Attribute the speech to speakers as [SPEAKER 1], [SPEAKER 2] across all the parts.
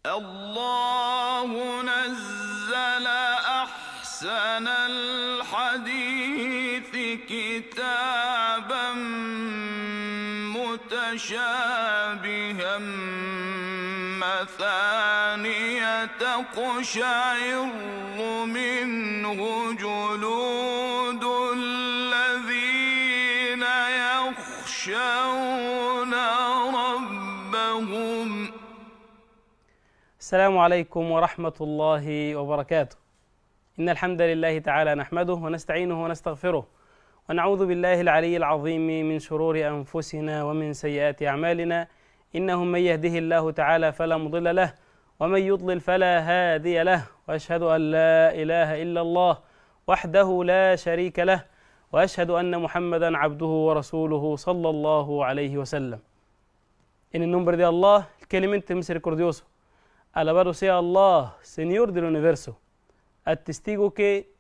[SPEAKER 1] الله نزل أحسن الحديث كتابا متشابها مثانية تقشعر منه جلود الذين يخشون ربهم.
[SPEAKER 2] السلام عليكم ورحمة الله وبركاته. إن الحمد لله تعالى نحمده ونستعينه ونستغفره ونعوذ بالله العلي العظيم من شرور أنفسنا ومن سيئات أعمالنا، إنه من يهده الله تعالى فلا مضل له ومن يضلل فلا هادي له، وأشهد أن لا إله إلا الله وحده لا شريك له، وأشهد أن محمدا عبده ورسوله صلى الله عليه وسلم. En el nombre de Allah, el clemente misericordioso. Alabado sea Allah, Señor del universo. Atestigo que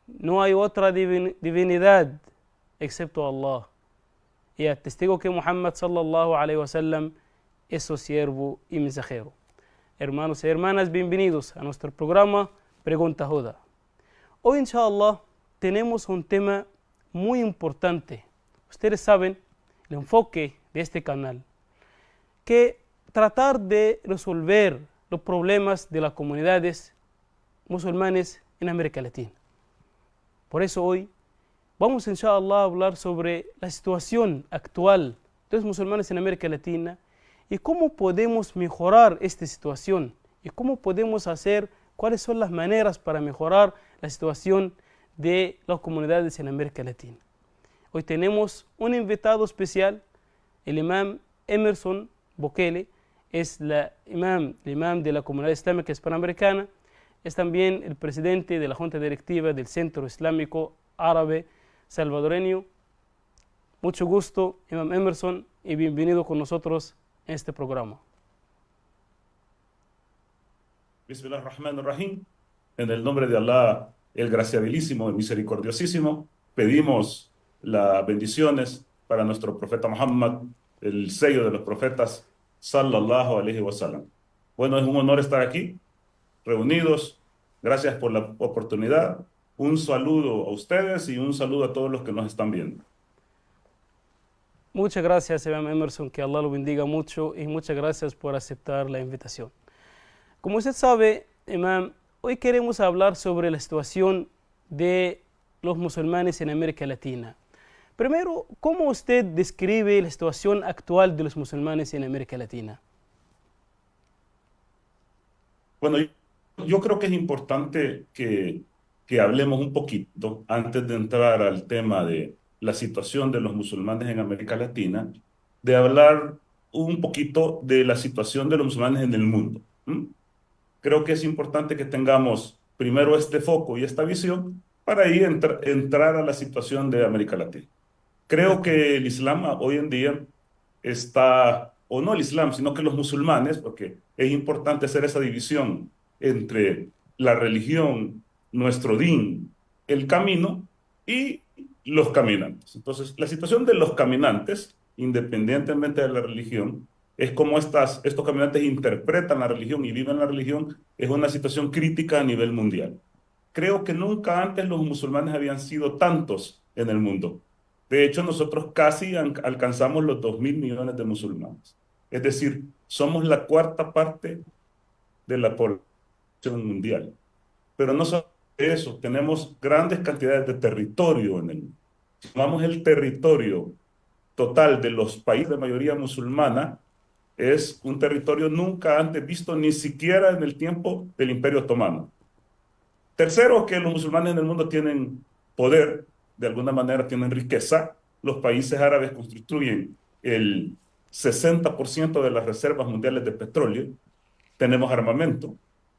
[SPEAKER 2] no hay otra divinidad excepto Allah. Y atestigo que Muhammad sallallahu alaihi wasallam es su siervo y mensajero. Hermanos y hermanas, bienvenidos a nuestro programa Pregunta Huda. Hoy, inshallah, tenemos un tema muy importante. Ustedes saben el enfoque de este canal, que tratar de resolver los problemas de las comunidades musulmanes en América Latina. Por eso hoy vamos, inshallah, a hablar sobre la situación actual de los musulmanes en América Latina y cómo podemos mejorar esta situación y cómo podemos hacer, cuáles son las maneras para mejorar la situación de las comunidades en América Latina. Hoy tenemos un invitado especial, el imam Emerson Bukele. Es el imam de la comunidad islámica hispanoamericana, es también el presidente de la junta directiva del Centro Islámico Árabe Salvadoreño. Mucho gusto, imam Emerson, y bienvenido con nosotros en este programa.
[SPEAKER 3] Bismillahirrahmanirrahim. En el nombre de Allah, el graciabilísimo y misericordiosísimo, pedimos las bendiciones para nuestro profeta Muhammad, el sello de los profetas, sallallahu alaihi wasallam. Bueno, es un honor estar aquí, reunidos. Gracias por la oportunidad. Un saludo a ustedes y un saludo a todos los que nos están viendo.
[SPEAKER 2] Muchas gracias, imam Emerson, que Allah lo bendiga mucho y muchas gracias por aceptar la invitación. Como usted sabe, imam, hoy queremos hablar sobre la situación de los musulmanes en América Latina. Primero, ¿cómo usted describe la situación actual de los musulmanes en América Latina?
[SPEAKER 3] Bueno, yo creo que es importante que hablemos un poquito, antes de entrar al tema de la situación de los musulmanes en América Latina, de hablar un poquito de la situación de los musulmanes en el mundo. Creo que es importante que tengamos primero este foco y esta visión para ahí entrar a la situación de América Latina. Creo que el Islam hoy en día está, o no el Islam, sino que los musulmanes, porque es importante hacer esa división entre la religión, nuestro din, el camino y los caminantes. Entonces, la situación de los caminantes, independientemente de la religión, es como estos caminantes interpretan la religión y viven la religión, es una situación crítica a nivel mundial. Creo que nunca antes los musulmanes habían sido tantos en el mundo. De hecho, nosotros casi alcanzamos los 2.000 millones de musulmanes. Es decir, somos la cuarta parte de la población mundial. Pero no solo eso, tenemos grandes cantidades de territorio en el mundo. Si tomamos el territorio total de los países de mayoría musulmana, es un territorio nunca antes visto, ni siquiera en el tiempo del Imperio Otomano. Tercero, que los musulmanes en el mundo tienen poder, de alguna manera tienen riqueza. Los países árabes constituyen el 60% de las reservas mundiales de petróleo. Tenemos armamento,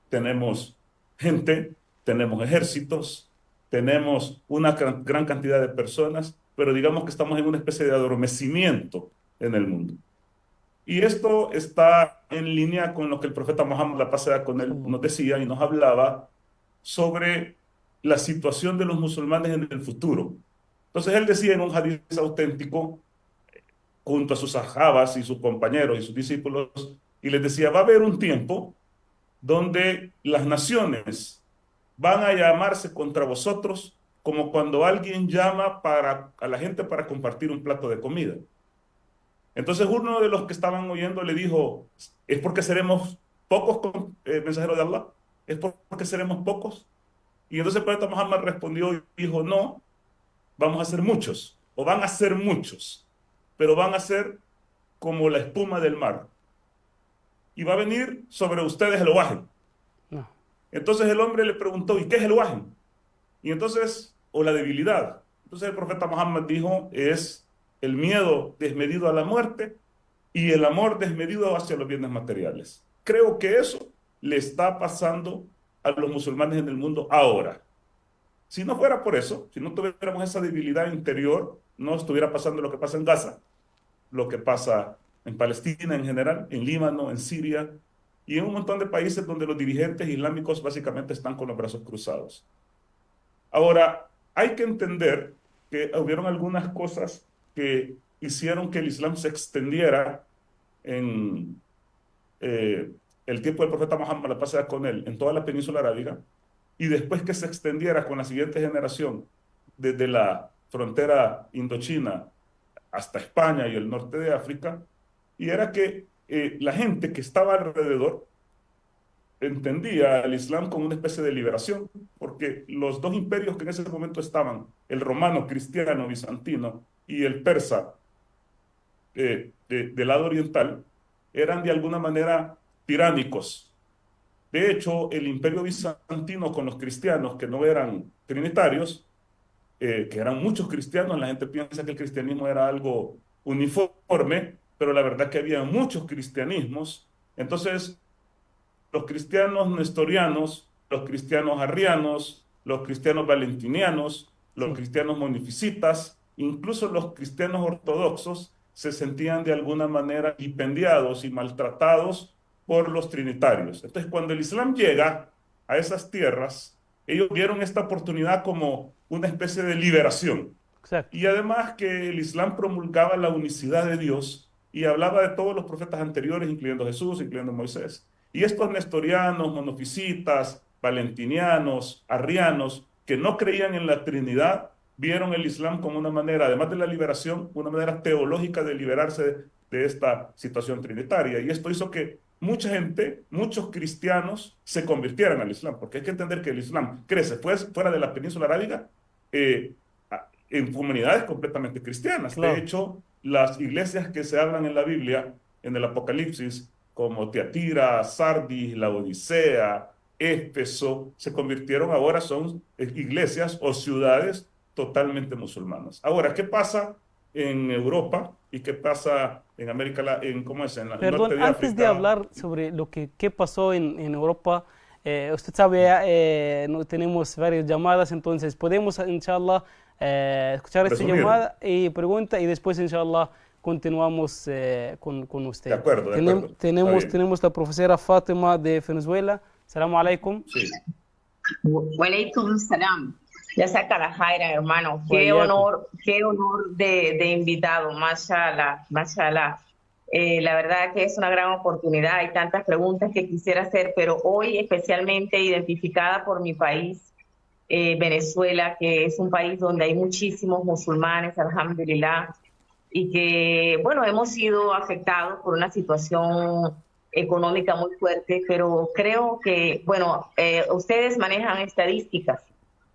[SPEAKER 3] tenemos gente, tenemos ejércitos, tenemos una gran cantidad de personas, pero digamos que estamos en una especie de adormecimiento en el mundo. Y esto está en línea con lo que el profeta Muhammad, la paz sea con él, nos decía y nos hablaba sobre la situación de los musulmanes en el futuro. Entonces él decía en un hadiz auténtico, junto a sus sahabas y sus compañeros y sus discípulos, y les decía, va a haber un tiempo donde las naciones van a llamarse contra vosotros como cuando alguien llama a la gente para compartir un plato de comida. Entonces uno de los que estaban oyendo le dijo, ¿es porque seremos pocos, mensajero de Allah? ¿Es porque seremos pocos? Y entonces el profeta Muhammad respondió y dijo, no, vamos a ser muchos, o van a ser muchos, pero van a ser como la espuma del mar. Y va a venir sobre ustedes el wahy.
[SPEAKER 2] No.
[SPEAKER 3] Entonces el hombre le preguntó, ¿y qué es el wahy? Y entonces, o la debilidad. Entonces el profeta Muhammad dijo, es el miedo desmedido a la muerte y el amor desmedido hacia los bienes materiales. Creo que eso le está pasando a los musulmanes en el mundo ahora. Si no fuera por eso, si no tuviéramos esa debilidad interior, no estuviera pasando lo que pasa en Gaza, lo que pasa en Palestina en general, en Líbano, en Siria y en un montón de países donde los dirigentes islámicos básicamente están con los brazos cruzados. Ahora, hay que entender que hubieron algunas cosas que hicieron que el Islam se extendiera en el tiempo del profeta Muhammad, la paz sea con él, en toda la península arábiga, y después que se extendiera con la siguiente generación, desde la frontera indochina hasta España y el norte de África, y era que la gente que estaba alrededor entendía al Islam como una especie de liberación, porque los dos imperios que en ese momento estaban, el romano cristiano bizantino y el persa del lado oriental, eran de alguna manera tiránicos. De hecho, el imperio bizantino con los cristianos que no eran trinitarios, que eran muchos cristianos, la gente piensa que el cristianismo era algo uniforme, pero la verdad que había muchos cristianismos. Entonces, los cristianos nestorianos, los cristianos arrianos, los cristianos valentinianos, los
[SPEAKER 2] Sí,
[SPEAKER 3] cristianos monofisitas, incluso los cristianos ortodoxos se sentían de alguna manera vilipendiados y maltratados por los trinitarios. Entonces, cuando el Islam llega a esas tierras, ellos vieron esta oportunidad como una especie de liberación.
[SPEAKER 2] exacto.
[SPEAKER 3] Y además que el Islam promulgaba la unicidad de Dios y hablaba de todos los profetas anteriores, incluyendo Jesús, incluyendo Moisés. Y estos nestorianos, monofisitas, valentinianos, arrianos, que no creían en la Trinidad, vieron el Islam como una manera, además de la liberación, una manera teológica de liberarse de esta situación trinitaria. Y esto hizo que mucha gente, muchos cristianos, se convirtieran al Islam, porque hay que entender que el Islam crece fuera de la península arábiga, eh, en comunidades completamente cristianas. De
[SPEAKER 2] Claro.
[SPEAKER 3] hecho, las iglesias que se hablan en la Biblia, en el Apocalipsis, como Tiatira, Sardis, la Odisea, Éfeso, se convirtieron ahora, son iglesias o ciudades totalmente musulmanas. Ahora, ¿qué pasa en Europa y qué pasa en América, ¿cómo es? En el
[SPEAKER 2] Perdón,
[SPEAKER 3] norte de
[SPEAKER 2] antes de
[SPEAKER 3] África.
[SPEAKER 2] hablar sobre lo que qué pasó en Europa, usted sabe, no tenemos varias llamadas, entonces podemos, inshallah, escuchar esta
[SPEAKER 3] Resumir.
[SPEAKER 2] llamada y pregunta y después, inshallah, continuamos con
[SPEAKER 3] De
[SPEAKER 2] usted.
[SPEAKER 3] acuerdo, de acuerdo. Está bien.
[SPEAKER 2] Tenemos la profesora Fátima de Venezuela. Salamu alaikum.
[SPEAKER 3] Sí.
[SPEAKER 4] Walaikum salam. Ya saca la Jaira, hermano.
[SPEAKER 2] Wayakum.
[SPEAKER 4] Qué honor de invitado. Mashallah, mashallah. La verdad que es una gran oportunidad. Hay tantas preguntas que quisiera hacer, pero hoy especialmente identificada por mi país, Venezuela, que es un país donde hay muchísimos musulmanes, alhamdulillah, y que, bueno, hemos sido afectados por una situación económica muy fuerte, pero creo que, bueno, ustedes manejan estadísticas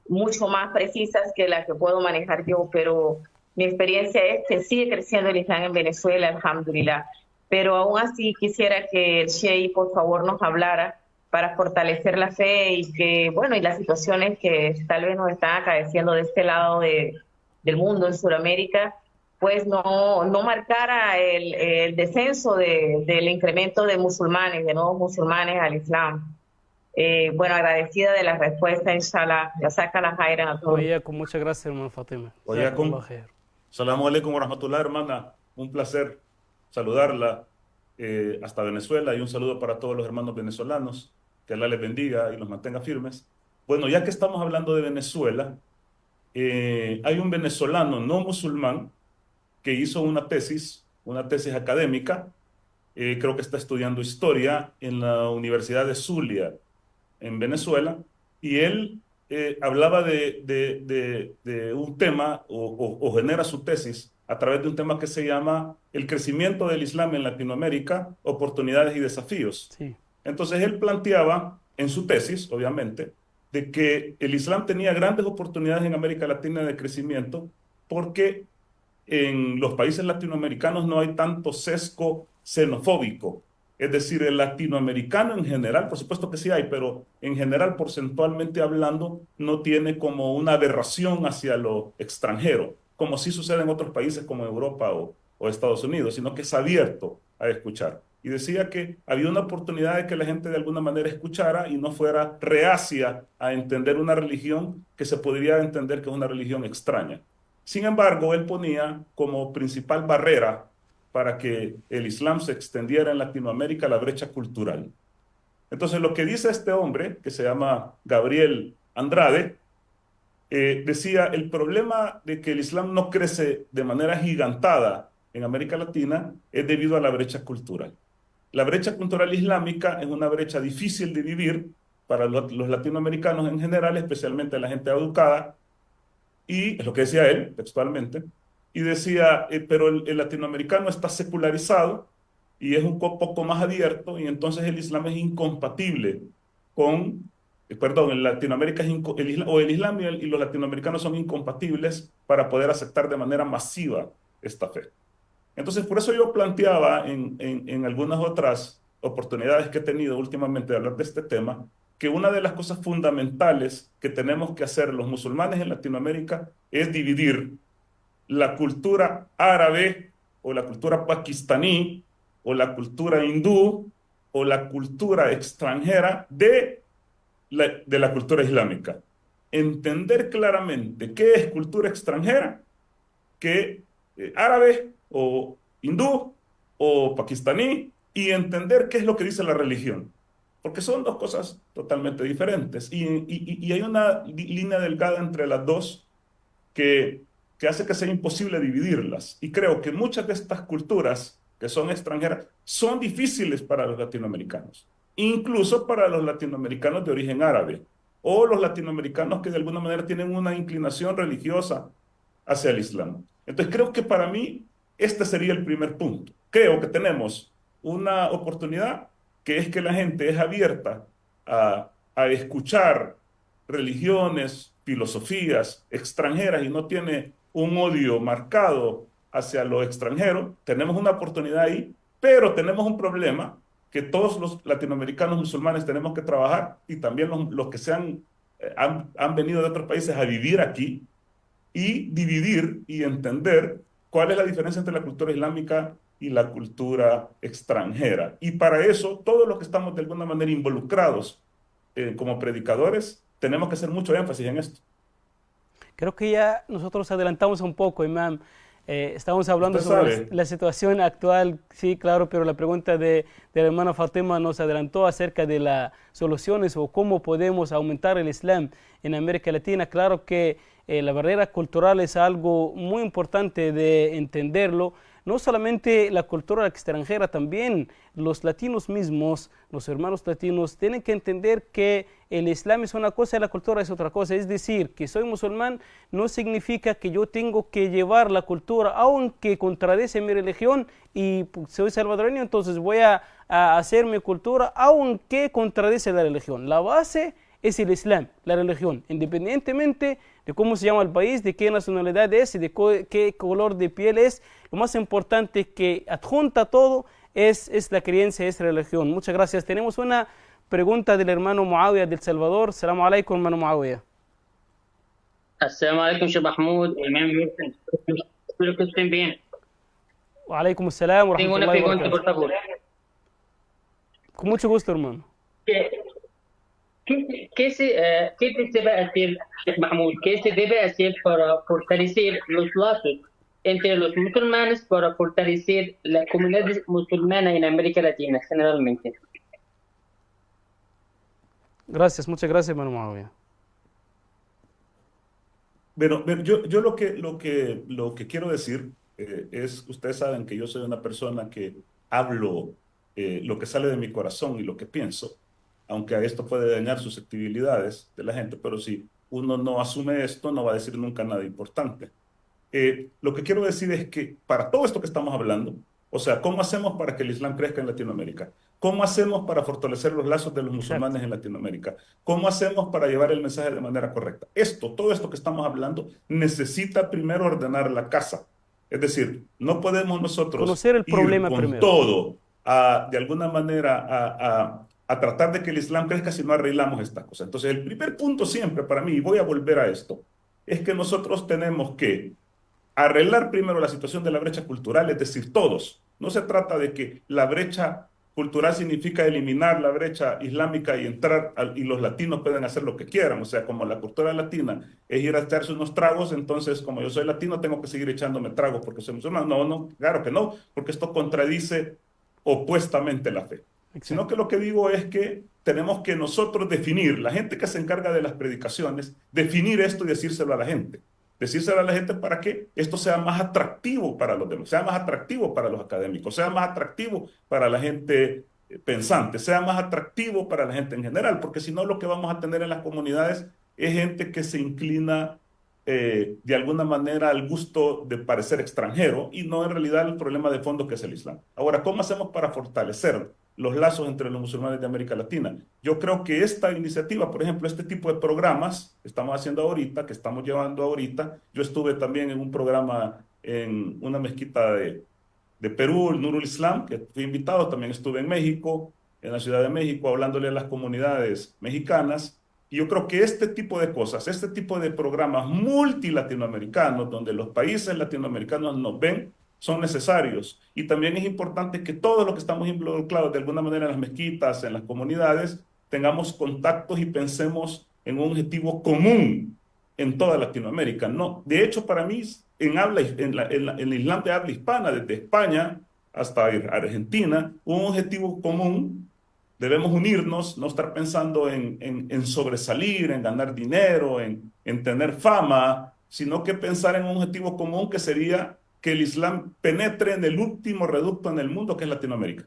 [SPEAKER 4] mucho más precisas que las que puedo manejar yo, pero mi experiencia es que sigue creciendo el Islam en Venezuela, alhamdulillah. Pero aún así quisiera que el Sheikh, por favor, nos hablara para fortalecer la fe y que, bueno, y las situaciones que tal vez nos están acaeciendo de este lado del mundo, en Sudamérica, pues no marcara el descenso del incremento de musulmanes, de nuevos musulmanes al Islam. Bueno, agradecida de la respuesta, inshallah. Ya saca la jaira a todos.
[SPEAKER 2] Wayakum. Muchas gracias, hermano Fátima.
[SPEAKER 3] Wayakum.
[SPEAKER 2] Jazakallah khair.
[SPEAKER 3] Salamu alaikum wa rahmatullah, hermana. Un placer saludarla hasta Venezuela y un saludo para todos los hermanos venezolanos. Que Allah les bendiga y los mantenga firmes. Bueno, ya que estamos hablando de Venezuela, hay un venezolano no musulmán que hizo una tesis académica creo que está estudiando historia en la Universidad de Zulia, en Venezuela, y él hablaba de un tema o genera su tesis a través de un tema que se llama el crecimiento del Islam en Latinoamérica, oportunidades y desafíos.
[SPEAKER 2] Sí,
[SPEAKER 3] Entonces él planteaba en su tesis, obviamente, de que el Islam tenía grandes oportunidades en América Latina de crecimiento porque en los países latinoamericanos no hay tanto sesgo xenofóbico. Es decir, el latinoamericano en general, por supuesto que sí hay, pero en general, porcentualmente hablando, no tiene como una aberración hacia lo extranjero, como sí sucede en otros países como Europa o Estados Unidos, sino que es abierto a escuchar. Y decía que había una oportunidad de que la gente de alguna manera escuchara y no fuera reacia a entender una religión que se podría entender que es una religión extraña. Sin embargo, él ponía como principal barrera para que el Islam se extendiera en Latinoamérica la brecha cultural. Entonces, lo que dice este hombre, que se llama Gabriel Andrade, decía, el problema de que el Islam no crece de manera gigantada en América Latina es debido a la brecha cultural. La brecha cultural islámica es una brecha difícil de vivir para los latinoamericanos en general, especialmente la gente educada, y es lo que decía él textualmente, y decía, pero el latinoamericano está secularizado y es un poco más abierto, y entonces el Islam es incompatible con, perdón, en Latinoamérica es o el Islam y los latinoamericanos son incompatibles para poder aceptar de manera masiva esta fe. Entonces, por eso yo planteaba en algunas otras oportunidades que he tenido últimamente de hablar de este tema, que una de las cosas fundamentales que tenemos que hacer los musulmanes en Latinoamérica es dividir la cultura árabe o la cultura pakistaní o la cultura hindú o la cultura extranjera de la cultura islámica. Entender claramente qué es cultura extranjera, qué árabe o hindú o pakistaní, y entender qué es lo que dice la religión. Porque son dos cosas totalmente diferentes. Y hay una línea delgada entre las dos que hace que sea imposible dividirlas. Y creo que muchas de estas culturas que son extranjeras son difíciles para los latinoamericanos, incluso para los latinoamericanos de origen árabe o los latinoamericanos que de alguna manera tienen una inclinación religiosa hacia el Islam. Entonces creo que para mí este sería el primer punto. Creo que tenemos una oportunidad que es que la gente es abierta a escuchar religiones, filosofías extranjeras y no tiene un odio marcado hacia lo extranjero. Tenemos una oportunidad ahí, pero tenemos un problema que todos los latinoamericanos musulmanes tenemos que trabajar, y también los que han venido de otros países a vivir aquí, y dividir y entender cuál es la diferencia entre la cultura islámica y la cultura extranjera. Y para eso, todos los que estamos de alguna manera involucrados como predicadores, tenemos que hacer mucho énfasis en esto.
[SPEAKER 2] creo que ya nosotros adelantamos un poco, Imam. Estamos hablando
[SPEAKER 3] Usted
[SPEAKER 2] sobre
[SPEAKER 3] sabe,
[SPEAKER 2] la situación actual, sí, claro, pero la pregunta de la hermana Fatima nos adelantó acerca de las soluciones o cómo podemos aumentar el Islam en América Latina. Claro que la barrera cultural es algo muy importante de entenderlo. No solamente la cultura extranjera, también los latinos mismos, los hermanos latinos, tienen que entender que el Islam es una cosa y la cultura es otra cosa. Es decir, que soy musulmán no significa que yo tengo que llevar la cultura, aunque contradice mi religión, y soy salvadoreño, entonces voy a hacer mi cultura, aunque contradice la religión. La base es el Islam, la religión, independientemente de cómo se llama el país, de qué nacionalidad es y de qué color de piel es. Lo más importante que adjunta todo es la creencia, es la religión. Muchas gracias. Tenemos una pregunta del hermano Muawiyah del Salvador. Salamu alaikum, hermano Muawiyah.
[SPEAKER 5] Assalamu alaikum, Sheikh Mahmoud, Imam Wilson. Espero que estén bien.
[SPEAKER 2] Wa alaikum salam wa
[SPEAKER 5] Tengo una
[SPEAKER 2] rahmatullahi wa
[SPEAKER 5] pregunta, por
[SPEAKER 2] barakatuh.
[SPEAKER 5] favor.
[SPEAKER 2] Con mucho gusto, hermano.
[SPEAKER 5] ¿Qué, qué se debe hacer, Sheikh Mahmoud? ¿Qué se debe hacer para fortalecer los lazos entre los musulmanes, para fortalecer la comunidad musulmana en América Latina, generalmente?
[SPEAKER 2] Gracias, muchas gracias, hermano Muawiyah.
[SPEAKER 3] Bueno, yo lo que quiero decir es, ustedes saben que yo soy una persona que hablo lo que sale de mi corazón y lo que pienso, aunque a esto puede dañar susceptibilidades de la gente, pero si uno no asume esto, no va a decir nunca nada importante. Lo que quiero decir es que para todo esto que estamos hablando, o sea, ¿cómo hacemos para que el Islam crezca en Latinoamérica? ¿Cómo hacemos para fortalecer los lazos de los musulmanes
[SPEAKER 2] Exacto.
[SPEAKER 3] en Latinoamérica? ¿Cómo hacemos para llevar el mensaje de manera correcta? Todo esto que estamos hablando, necesita primero ordenar la casa. Es decir, no podemos nosotros
[SPEAKER 2] Conocer el
[SPEAKER 3] ir
[SPEAKER 2] problema
[SPEAKER 3] con
[SPEAKER 2] primero.
[SPEAKER 3] todo de alguna manera a tratar de que el Islam crezca si no arreglamos estas cosas. Entonces, el primer punto siempre para mí, y voy a volver a esto, es que nosotros tenemos que arreglar primero la situación de la brecha cultural, es decir, todos. No se trata de que la brecha cultural significa eliminar la brecha islámica y y los latinos pueden hacer lo que quieran. O sea, como la cultura latina es ir a echarse unos tragos, entonces como yo soy latino tengo que seguir echándome tragos porque soy musulmán. No, no, claro que no, porque esto contradice opuestamente la fe. Sino
[SPEAKER 2] Exacto.
[SPEAKER 3] que lo que digo es que tenemos que nosotros definir, la gente que se encarga de las predicaciones, definir esto y decírselo a la gente. Decírselo a la gente para que esto sea más atractivo para los demás, sea más atractivo para los académicos, sea más atractivo para la gente pensante, sea más atractivo para la gente en general, porque si no lo que vamos a tener en las comunidades es gente que se inclina de alguna manera al gusto de parecer extranjero y no en realidad el problema de fondo que es el Islam. Ahora, ¿cómo hacemos para fortalecer los lazos entre los musulmanes de América Latina? Yo creo que esta iniciativa, por ejemplo, este tipo de programas que estamos haciendo ahorita, que estamos llevando ahorita, yo estuve también en un programa en una mezquita de Perú, el Nurul Islam, que fui invitado, también estuve en México, en la Ciudad de México, hablándole a las comunidades mexicanas. Y yo creo que este tipo de cosas, este tipo de programas multilatinoamericanos, donde los países latinoamericanos nos ven, son necesarios. Y también es importante que todos los que estamos involucrados de alguna manera en las mezquitas, en las comunidades, tengamos contactos y pensemos en un objetivo común en toda Latinoamérica. No, de hecho, para mí, en el Islam de habla hispana, desde España hasta Argentina, un objetivo común. Debemos unirnos, no estar pensando en sobresalir, en ganar dinero, en tener fama, sino que pensar en un objetivo común que sería que el Islam penetre en el último reducto en el mundo, que es Latinoamérica.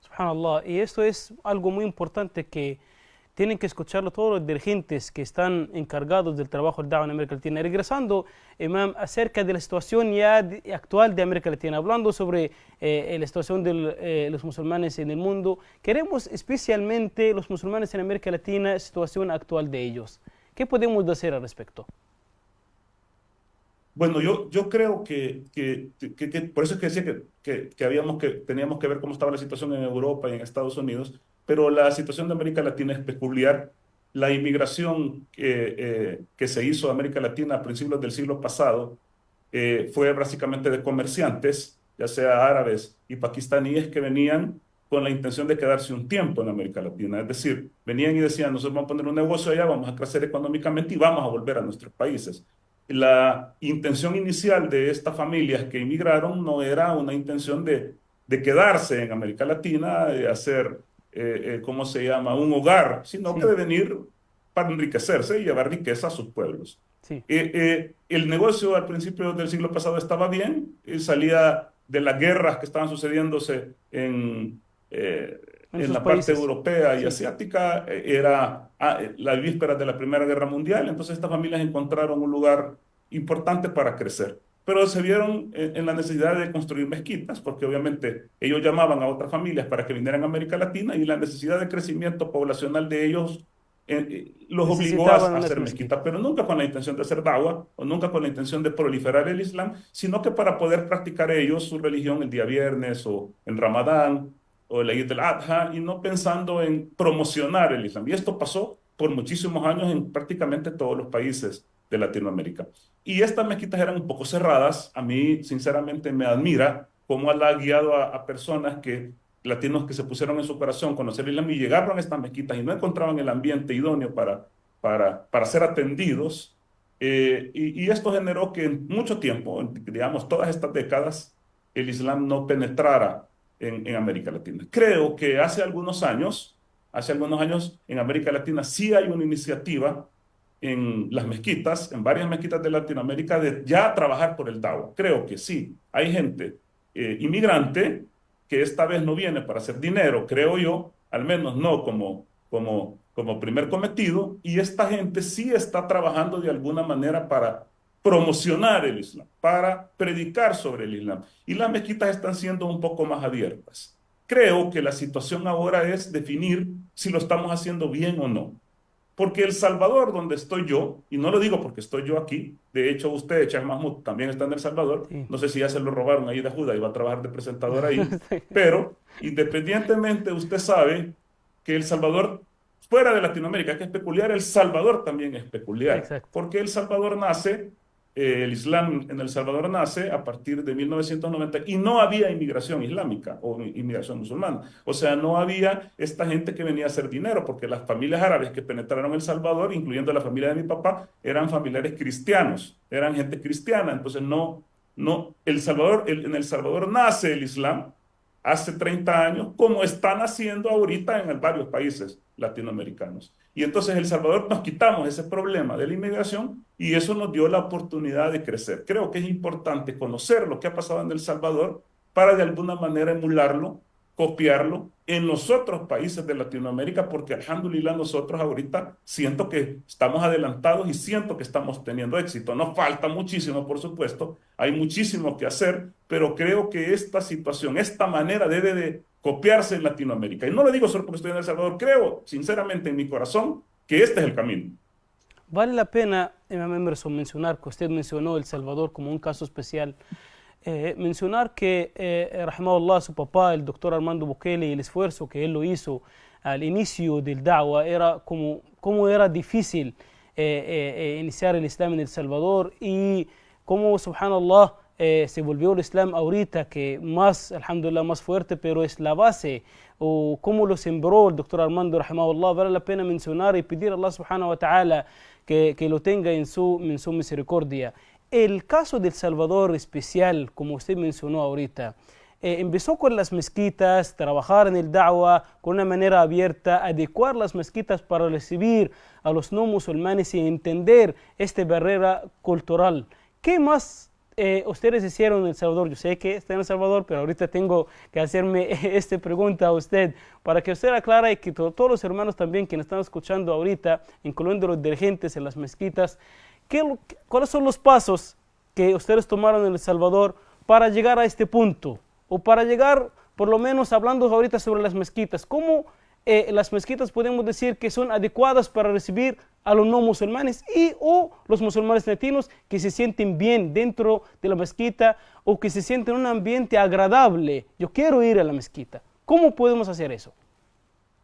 [SPEAKER 2] Subhanallah. Y esto es algo muy importante que tienen que escucharlo todos los dirigentes que están encargados del trabajo del Da'wah en América Latina. Regresando, Imam, acerca de la situación ya actual de América Latina, hablando sobre la situación de los musulmanes en el mundo, queremos especialmente los musulmanes en América Latina, situación actual de ellos. ¿Qué podemos hacer al respecto?
[SPEAKER 3] Bueno, yo creo por eso es que decía que teníamos que ver cómo estaba la situación en Europa y en Estados Unidos, pero la situación de América Latina es peculiar. La inmigración que se hizo a América Latina a principios del siglo pasado fue básicamente de comerciantes, ya sea árabes y pakistaníes, que venían con la intención de quedarse un tiempo en América Latina. Es decir, venían y decían, nosotros vamos a poner un negocio allá, vamos a crecer económicamente y vamos a volver a nuestros países. La intención inicial de estas familias que inmigraron no era una intención de quedarse en América Latina, de hacer, ¿cómo se llama?, un hogar, sino que
[SPEAKER 2] Sí,
[SPEAKER 3] de venir para enriquecerse y llevar riqueza a sus pueblos.
[SPEAKER 2] sí,
[SPEAKER 3] El negocio al principio del siglo pasado estaba bien, salía de las guerras que estaban sucediéndose
[SPEAKER 2] en
[SPEAKER 3] en
[SPEAKER 2] sus
[SPEAKER 3] la parte
[SPEAKER 2] países.
[SPEAKER 3] europea y
[SPEAKER 2] Sí,
[SPEAKER 3] asiática, era las vísperas de la Primera Guerra Mundial, entonces estas familias encontraron un lugar importante para crecer. Pero se vieron en la necesidad de construir mezquitas, porque obviamente ellos llamaban a otras familias para que vinieran a América Latina y la necesidad de crecimiento poblacional de ellos los obligó a
[SPEAKER 2] necesitaban unas
[SPEAKER 3] hacer mezquitas,
[SPEAKER 2] mezquitas.
[SPEAKER 3] pero nunca con la intención de hacer dawa o nunca con la intención de proliferar el Islam, sino que para poder practicar ellos su religión el día viernes o en Ramadán o el Eid al-Adha y no pensando en promocionar el Islam. Y esto pasó por muchísimos años en prácticamente todos los países de Latinoamérica. Y estas mezquitas eran un poco cerradas. A mí, sinceramente, me admira cómo Allah ha guiado a personas latinos que se pusieron en su corazón conocer el Islam y llegaron a estas mezquitas y no encontraban el ambiente idóneo para ser atendidos. Y esto generó que en mucho tiempo, digamos, todas estas décadas, el Islam no penetrara en América Latina. Creo que hace algunos años en América Latina sí hay una iniciativa en las mezquitas, en varias mezquitas de Latinoamérica, de ya trabajar por el Dawa. Creo que sí, hay gente inmigrante que esta vez no viene para hacer dinero, creo yo, al menos no como primer cometido, y esta gente sí está trabajando de alguna manera para promocionar el Islam, para predicar sobre el Islam. Y las mezquitas están siendo un poco más abiertas. Creo que la situación ahora es definir si lo estamos haciendo bien o no. Porque El Salvador, donde estoy yo, y no lo digo porque estoy yo aquí, de hecho usted, Sheikh Mahmoud, también está en El Salvador,
[SPEAKER 2] Sí.
[SPEAKER 3] no sé si ya se lo robaron ahí de Judá y va a trabajar de presentador ahí, pero independientemente usted sabe que El Salvador, fuera de Latinoamérica, que es peculiar, El Salvador también es peculiar,
[SPEAKER 2] Exacto.
[SPEAKER 3] porque El Salvador nace, el Islam en El Salvador nace a partir de 1990 y no había inmigración islámica o inmigración musulmana. O sea, no había esta gente que venía a hacer dinero, porque las familias árabes que penetraron El Salvador, incluyendo la familia de mi papá, eran familiares cristianos, eran gente cristiana. Entonces, en El Salvador nace el Islam hace 30 años, como están haciendo ahorita en varios países latinoamericanos. Y entonces El Salvador nos quitamos ese problema de la inmigración y eso nos dio la oportunidad de crecer. Creo que es importante conocer lo que ha pasado en El Salvador para de alguna manera emularlo, copiarlo en los otros países de Latinoamérica, porque alhamdulillah nosotros ahorita siento que estamos adelantados y siento que estamos teniendo éxito. Nos falta muchísimo, por supuesto, hay muchísimo que hacer, pero creo que esta situación, esta manera debe de copiarse en Latinoamérica. Y no lo digo solo porque estoy en El Salvador, creo sinceramente en mi corazón que este es el camino.
[SPEAKER 2] Vale la pena, Imam Emerson, mencionar que usted mencionó El Salvador como un caso especial. Mencionar que, rahimahullah, su papá, el doctor Armando Bukele, y el esfuerzo que él lo hizo al inicio del da'wah, era como era difícil iniciar el Islam en El Salvador y cómo, subhanallah, se volvió el Islam ahorita que más, alhamdulillah, más fuerte, pero es la base, o cómo lo sembró el doctor Armando, rahimahullah. Vale la pena mencionar y pedir a Allah subhanahu wa ta'ala que lo tenga en su misericordia. El caso de El Salvador especial, como usted mencionó ahorita, empezó con las mezquitas, trabajar en el da'wah con una manera abierta, adecuar las mezquitas para recibir a los no musulmanes y entender esta barrera cultural. ¿Qué más ustedes hicieron en El Salvador? Yo sé que está en El Salvador, pero ahorita tengo que hacerme esta pregunta a usted para que usted aclare y que todos los hermanos también que nos están escuchando ahorita, incluyendo los dirigentes en las mezquitas, ¿cuáles son los pasos que ustedes tomaron en El Salvador para llegar a este punto? O para llegar, por lo menos hablando ahorita sobre las mezquitas, ¿cómo las mezquitas podemos decir que son adecuadas para recibir a los no musulmanes o los musulmanes latinos que se sienten bien dentro de la mezquita o que se sienten en un ambiente agradable? Yo quiero ir a la mezquita. ¿Cómo podemos hacer eso?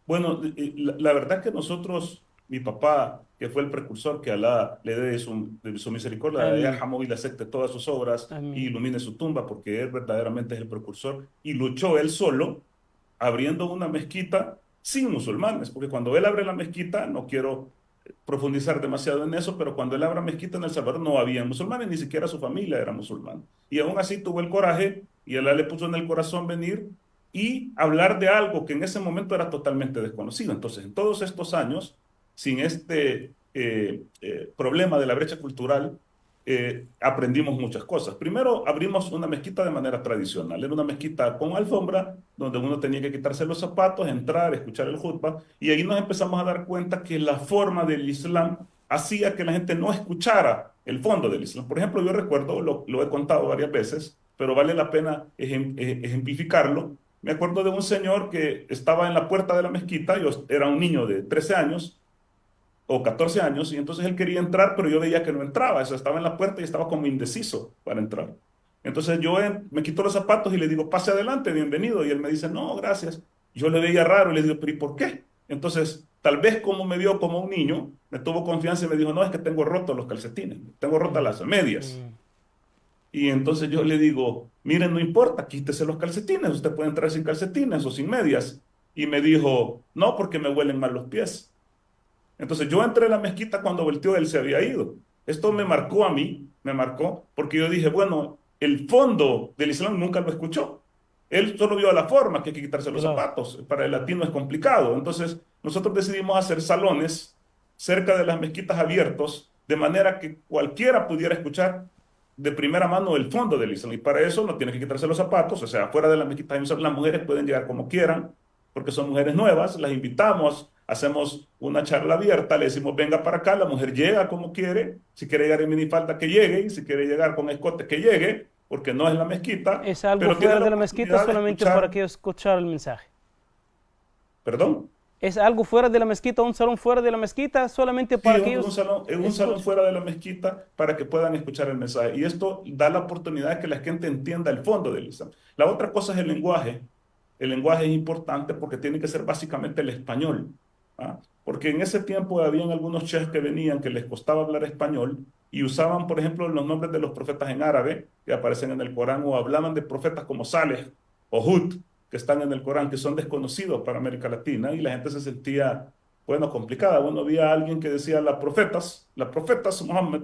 [SPEAKER 3] Bueno, la verdad que nosotros, mi papá, que fue el precursor, que Alá le dé de su misericordia, le yarhamu y le acepte todas sus obras
[SPEAKER 2] Amén.
[SPEAKER 3] y ilumine su tumba, porque él verdaderamente es el precursor y luchó él solo abriendo una mezquita sin musulmanes, porque cuando él abre la mezquita, no quiero profundizar demasiado en eso, pero cuando él abre la mezquita en El Salvador no había musulmanes, ni siquiera su familia era musulmana. Y aún así tuvo el coraje y Alá le puso en el corazón venir y hablar de algo que en ese momento era totalmente desconocido. Entonces, en todos estos años, sin este problema de la brecha cultural, aprendimos muchas cosas. Primero, abrimos una mezquita de manera tradicional. Era una mezquita con alfombra, donde uno tenía que quitarse los zapatos, entrar, escuchar el jutba, y ahí nos empezamos a dar cuenta que la forma del Islam hacía que la gente no escuchara el fondo del Islam. Por ejemplo, yo recuerdo, lo he contado varias veces, pero vale la pena ejemplificarlo. Me acuerdo de un señor que estaba en la puerta de la mezquita, yo era un niño de 13 años, o 14 años, y entonces él quería entrar, pero yo veía que no entraba, eso estaba en la puerta y estaba como indeciso para entrar. Entonces yo me quito los zapatos y le digo, pase adelante, bienvenido, y él me dice, no, gracias. Yo le veía raro y le digo, pero ¿y por qué? Entonces, tal vez como me vio como un niño, me tuvo confianza y me dijo, no, es que tengo rotos los calcetines, tengo rotas las medias. Y entonces yo le digo, miren, no importa, quítese los calcetines, usted puede entrar sin calcetines o sin medias. Y me dijo, no, porque me huelen mal los pies. Entonces yo entré a la mezquita cuando volteó, él se había ido. Esto me marcó a mí, me marcó, porque yo dije, bueno, el fondo del Islam nunca lo escuchó. Él solo vio la forma, que hay que quitarse los zapatos. Para el latino es complicado. Entonces nosotros decidimos hacer salones cerca de las mezquitas abiertos, de manera que cualquiera pudiera escuchar de primera mano el fondo del Islam. Y para eso no tiene que quitarse los zapatos, o sea, fuera de la mezquita las mujeres pueden llegar como quieran, porque son mujeres nuevas, las invitamos, hacemos una charla abierta, le decimos venga para acá, la mujer llega como quiere, si quiere llegar en minifalda que llegue, y si quiere llegar con escote que llegue, porque no es la mezquita.
[SPEAKER 2] ¿Es algo
[SPEAKER 3] pero
[SPEAKER 2] fuera
[SPEAKER 3] tiene
[SPEAKER 2] de la mezquita solamente para que escuchar el mensaje?
[SPEAKER 3] ¿Perdón?
[SPEAKER 2] ¿Es algo fuera de la mezquita, un salón fuera de la mezquita solamente para que ellos...
[SPEAKER 3] un salón fuera de la mezquita para que puedan escuchar el mensaje. Y esto da la oportunidad de que la gente entienda el fondo del Islam. La otra cosa es el lenguaje. El lenguaje es importante porque tiene que ser básicamente el español. ¿Ah? Porque en ese tiempo habían algunos chefs que venían que les costaba hablar español y usaban, por ejemplo, los nombres de los profetas en árabe que aparecen en el Corán, o hablaban de profetas como Saleh o Hud, que están en el Corán, que son desconocidos para América Latina, y la gente se sentía, bueno, complicada. Bueno, había alguien que decía las profetas Muhammad,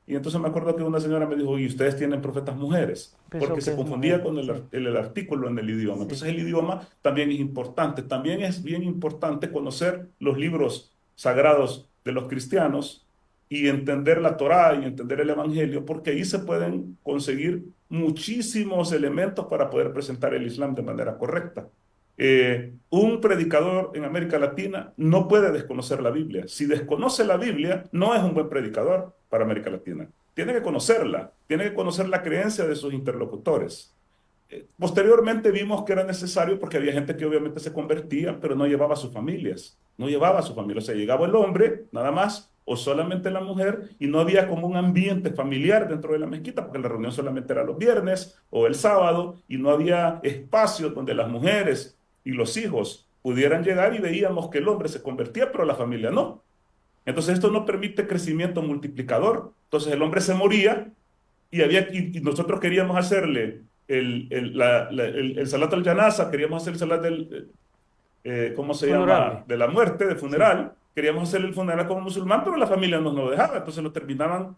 [SPEAKER 3] y entonces me acuerdo que una señora me dijo, ¿y ustedes tienen profetas mujeres? Porque se confundía con el artículo en el idioma.
[SPEAKER 2] Sí.
[SPEAKER 3] Entonces el idioma también es importante. También es bien importante conocer los libros sagrados de los cristianos y entender la Torá y entender el Evangelio, porque ahí se pueden conseguir muchísimos elementos para poder presentar el Islam de manera correcta. Un predicador en América Latina no puede desconocer la Biblia. Si desconoce la Biblia, no es un buen predicador para América Latina. Tiene que conocerla, tiene que conocer la creencia de sus interlocutores. Posteriormente vimos que era necesario porque había gente que obviamente se convertía, pero no llevaba a sus familias. No llevaba a su familia. O sea, llegaba el hombre, nada más, o solamente la mujer, y no había como un ambiente familiar dentro de la mezquita, porque la reunión solamente era los viernes o el sábado, y no había espacios donde las mujeres y los hijos pudieran llegar, y veíamos que el hombre se convertía, pero la familia no. Entonces esto no permite crecimiento multiplicador. Entonces el hombre se moría y nosotros queríamos hacerle el salat al-janaza, queríamos hacer el salat del, ¿cómo se llama? De la muerte, de funeral. Sí. Queríamos hacer el funeral como musulmán, pero la familia no nos dejaba. Entonces lo terminaban,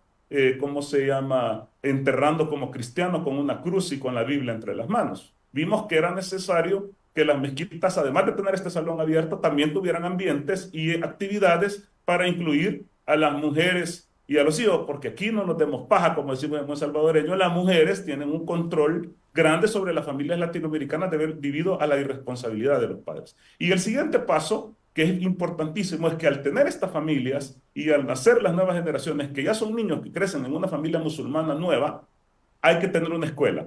[SPEAKER 3] ¿cómo se llama? Enterrando como cristiano con una cruz y con la Biblia entre las manos. Vimos que era necesario que las mezquitas, además de tener este salón abierto, también tuvieran ambientes y actividades para incluir a las mujeres y a los hijos, porque aquí no nos demos paja, como decimos en buen salvadoreño, las mujeres tienen un control grande sobre las familias latinoamericanas debido a la irresponsabilidad de los padres. Y el siguiente paso, que es importantísimo, es que al tener estas familias y al nacer las nuevas generaciones, que ya son niños que crecen en una familia musulmana nueva, hay que tener una escuela.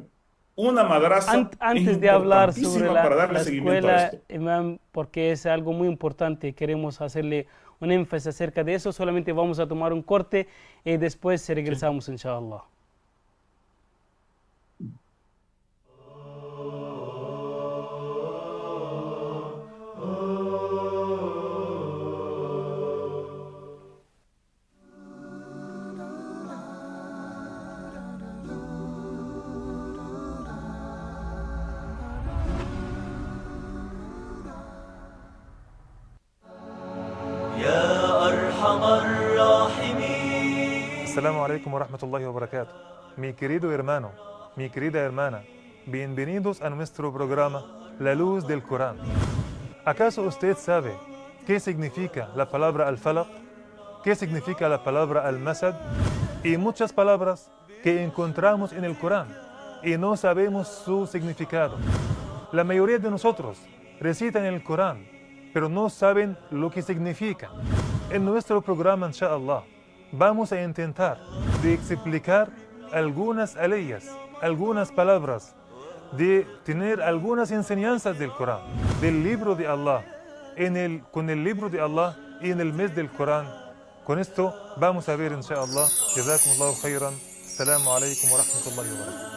[SPEAKER 3] Una madrasa
[SPEAKER 2] antes de hablar sobre
[SPEAKER 3] para darle seguimiento a
[SPEAKER 2] escuela,
[SPEAKER 3] esto.
[SPEAKER 2] Imam, porque es algo muy importante, queremos hacerle un énfasis acerca de eso, solamente vamos a tomar un corte y después regresamos, inshallah.
[SPEAKER 6] Assalamu alaikum wa rahmatullahi wa barakatuh. Mi querido hermano, mi querida hermana, bienvenidos a nuestro programa La Luz del Corán. ¿Acaso usted sabe qué significa la palabra al-falaq? ¿Qué significa la palabra al-masad? Y muchas palabras que encontramos en el Corán y no sabemos su significado. La mayoría de nosotros recitan el Corán, pero no saben lo que significa. En nuestro programa, inshallah, vamos a intentar de explicar algunas aleyas, algunas palabras, de tener algunas enseñanzas del Corán, del libro de Allah, con el libro de Allah y en el mes del Corán. Con esto vamos a ver, inshallah. Jazakumullahu khairan. Assalamu alaikum wa rahmatullahi wa barakatuh.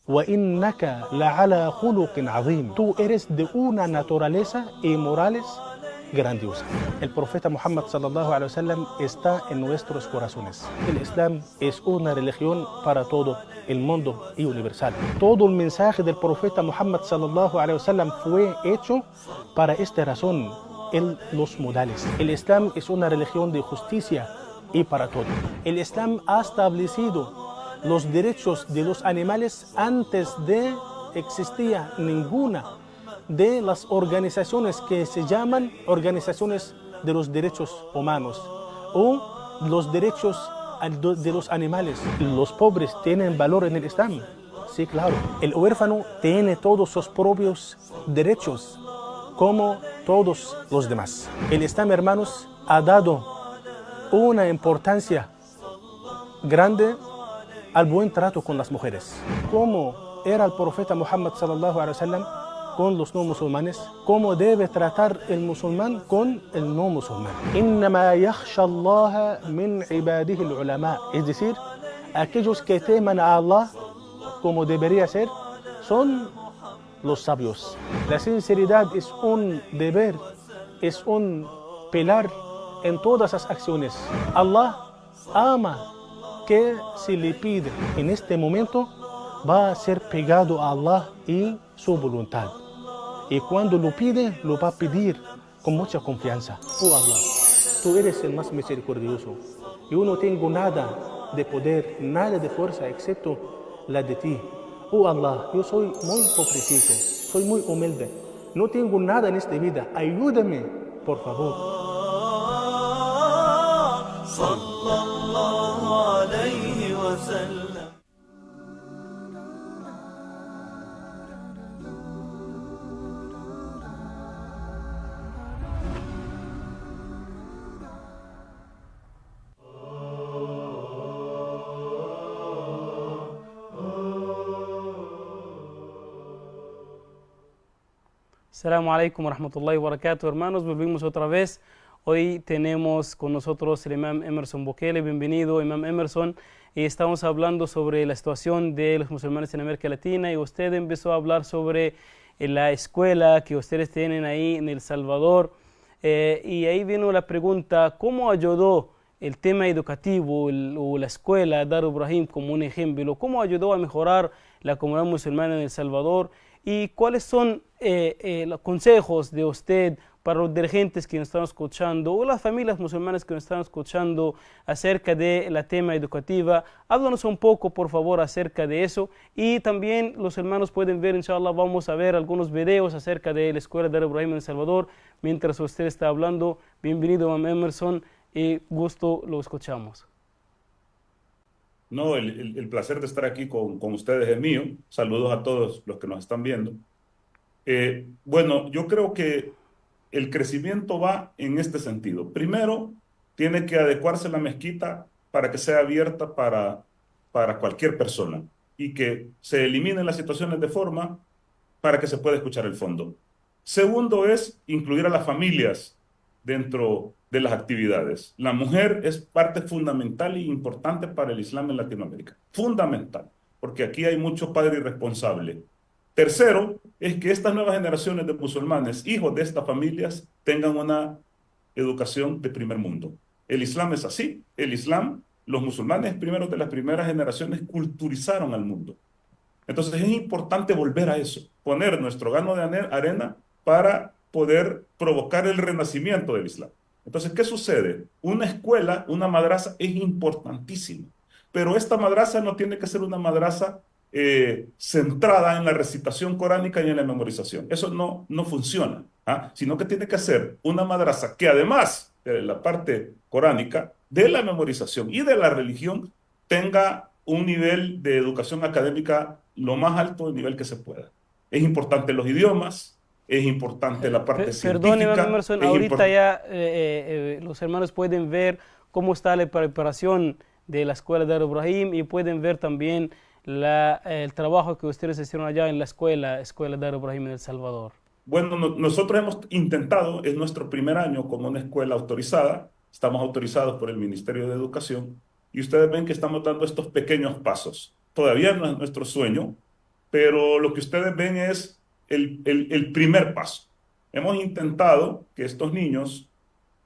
[SPEAKER 7] وإنك لعلى خلق عظيم. Tú eres de una naturaleza y morales grandiosa. El profeta Muhammad sallallahu alaihi wasallam está en nuestros corazones. El Islam es una religión para todo el mundo y universal. Todo el mensaje del profeta Muhammad sallallahu alaihi wasallam fue hecho para esta razón, en los modales. El Islam es una religión de justicia, y para todos. El Islam ha establecido los derechos de los animales antes de existía ninguna de las organizaciones que se llaman organizaciones de los derechos humanos o los derechos de los animales. Los pobres tienen valor en el Islam. Sí, claro. El huérfano tiene todos sus propios derechos, como todos los demás. El Islam, hermanos, ha dado una importancia grande al buen trato con las mujeres. Como era el profeta Muhammad sallallahu alaihi wasallam con los no musulmanes, cómo debe tratar el musulmán con el no musulmán. Innama yakhsha Allah min ibadihi al-ulama, es decir, aquellos que teman a Allah como debería ser, son los sabios. La sinceridad es un deber, es un pilar en todas las acciones. Allah ama que se le pide. En este momento va a ser pegado a Allah y su voluntad. Y cuando lo pide, lo va a pedir con mucha confianza. Oh Allah, tú eres el más misericordioso. Yo no tengo nada de poder, nada de fuerza, excepto la de ti. Oh Allah, yo soy muy pobrecito, soy muy humilde. No tengo nada en esta vida. Ayúdame, por favor.
[SPEAKER 2] Assalamu alaikum wa rahmatullahi wa barakatuh, hermanos. Volvimos otra vez. Hoy tenemos con nosotros el imam Emerson Bukele. Bienvenido, imam Emerson. Y estamos hablando sobre la situación de los musulmanes en América Latina y usted empezó a hablar sobre la escuela que ustedes tienen ahí en El Salvador. Y ahí vino la pregunta, ¿cómo ayudó el tema educativo o la escuela Dar Ibrahim como un ejemplo? ¿Cómo ayudó a mejorar la comunidad musulmana en El Salvador? ¿Y cuáles son los consejos de usted para los dirigentes que nos están escuchando o las familias musulmanas que nos están escuchando acerca de la tema educativa? Háblanos un poco, por favor, acerca de eso. Y también los hermanos pueden ver, inshallah, vamos a ver algunos videos acerca de la escuela de Ibrahim en El Salvador mientras usted está hablando. Bienvenido, Imam Emerson, y gusto lo escuchamos.
[SPEAKER 3] No, el placer de estar aquí con ustedes es mío. Saludos a todos los que nos están viendo. Bueno, yo creo que el crecimiento va en este sentido. Primero, tiene que adecuarse la mezquita para que sea abierta para cualquier persona y que se eliminen las situaciones de forma para que se pueda escuchar el fondo. Segundo es incluir a las familias dentro de las actividades. La mujer es parte fundamental e importante para el Islam en Latinoamérica. Fundamental, porque aquí hay mucho padre irresponsable. Tercero, es que estas nuevas generaciones de musulmanes, hijos de estas familias, tengan una educación de primer mundo. El Islam es así. El Islam, los musulmanes primeros de las primeras generaciones culturizaron al mundo. Entonces es importante volver a eso, poner nuestro grano de arena para poder provocar el renacimiento del Islam. Entonces, ¿qué sucede? Una escuela, una madrasa es importantísima, pero esta madrasa no tiene que ser una madrasa centrada en la recitación coránica y en la memorización. Eso no funciona, sino que tiene que ser una madrasa que además de la parte coránica, de la memorización y de la religión, tenga un nivel de educación académica lo más alto del nivel que se pueda. Es importante los idiomas, es importante la parte científica.
[SPEAKER 2] Perdón, Imam Emerson, ahorita ya los hermanos pueden ver cómo está la preparación de la escuela de Ibrahim y pueden ver también el trabajo que ustedes hicieron allá en la escuela de Ibrahim en El Salvador.
[SPEAKER 3] Bueno, nosotros hemos intentado, es nuestro primer año como una escuela autorizada, estamos autorizados por el Ministerio de Educación y ustedes ven que estamos dando estos pequeños pasos. Todavía no es nuestro sueño, pero lo que ustedes ven es el primer paso. Hemos intentado que estos niños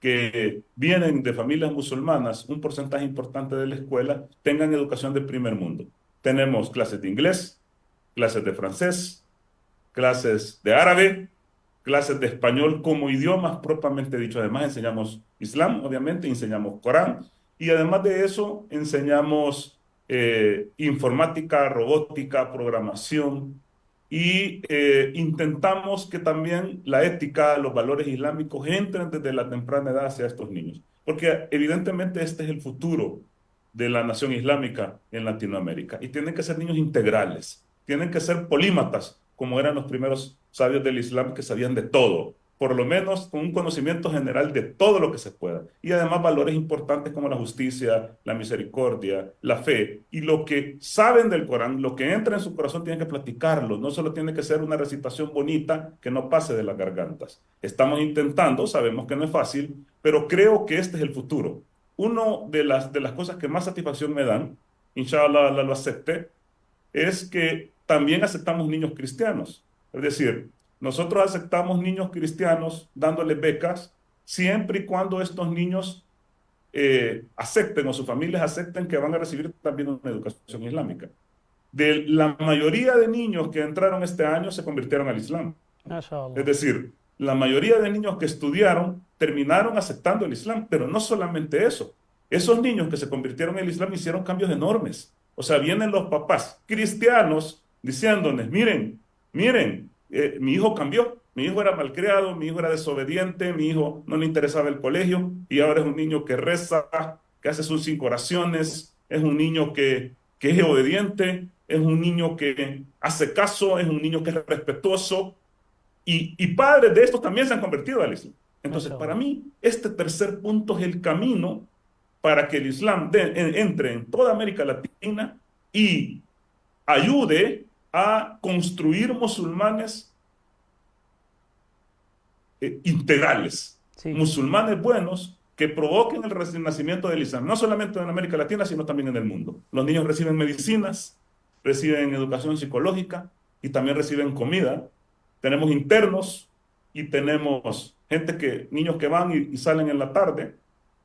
[SPEAKER 3] que vienen de familias musulmanas, un porcentaje importante de la escuela, tengan educación de primer mundo. Tenemos clases de inglés, clases de francés, clases de árabe, clases de español como idiomas propiamente dicho. Además enseñamos Islam, obviamente, enseñamos Corán Y además de eso, enseñamos informática, robótica, programación y intentamos que también la ética, los valores islámicos entren desde la temprana edad hacia estos niños. Porque evidentemente este es el futuro de la nación islámica en Latinoamérica. Y tienen que ser niños integrales, tienen que ser polímatas, como eran los primeros sabios del Islam que sabían de todo, por lo menos con un conocimiento general de todo lo que se pueda. Y además valores importantes como la justicia, la misericordia, la fe. Y lo que saben del Corán, lo que entra en su corazón, tienen que platicarlo. No solo tiene que ser una recitación bonita que no pase de las gargantas. Estamos intentando, sabemos que no es fácil, pero creo que este es el futuro. Una de las cosas que más satisfacción me dan, inshallah lo acepte, es que también aceptamos niños cristianos. Es decir, nosotros aceptamos niños cristianos dándoles becas siempre y cuando estos niños acepten o sus familias acepten que van a recibir también una educación islámica. De la mayoría de niños que entraron este año se convirtieron al Islam.
[SPEAKER 2] MashaAllah.
[SPEAKER 3] Es decir, la mayoría de niños que estudiaron terminaron aceptando el Islam, pero no solamente eso. Esos niños que se convirtieron en el Islam hicieron cambios enormes. O sea, vienen los papás cristianos diciéndoles, miren, miren, mi hijo cambió, mi hijo era malcriado, mi hijo era desobediente, mi hijo no le interesaba el colegio y ahora es un niño que reza, que hace sus 5 oraciones, es un niño que es obediente, es un niño que hace caso, es un niño que es respetuoso y padres de estos también se han convertido al Islam. Entonces, para mí, este tercer punto es el camino para que el Islam entre en toda América Latina y ayude a construir musulmanes integrales,
[SPEAKER 2] Sí.
[SPEAKER 3] musulmanes buenos que provoquen el renacimiento del Islam, no solamente en América Latina, sino también en el mundo. Los niños reciben medicinas, reciben educación psicológica y también reciben comida. Tenemos internos y tenemos niños que van y salen en la tarde.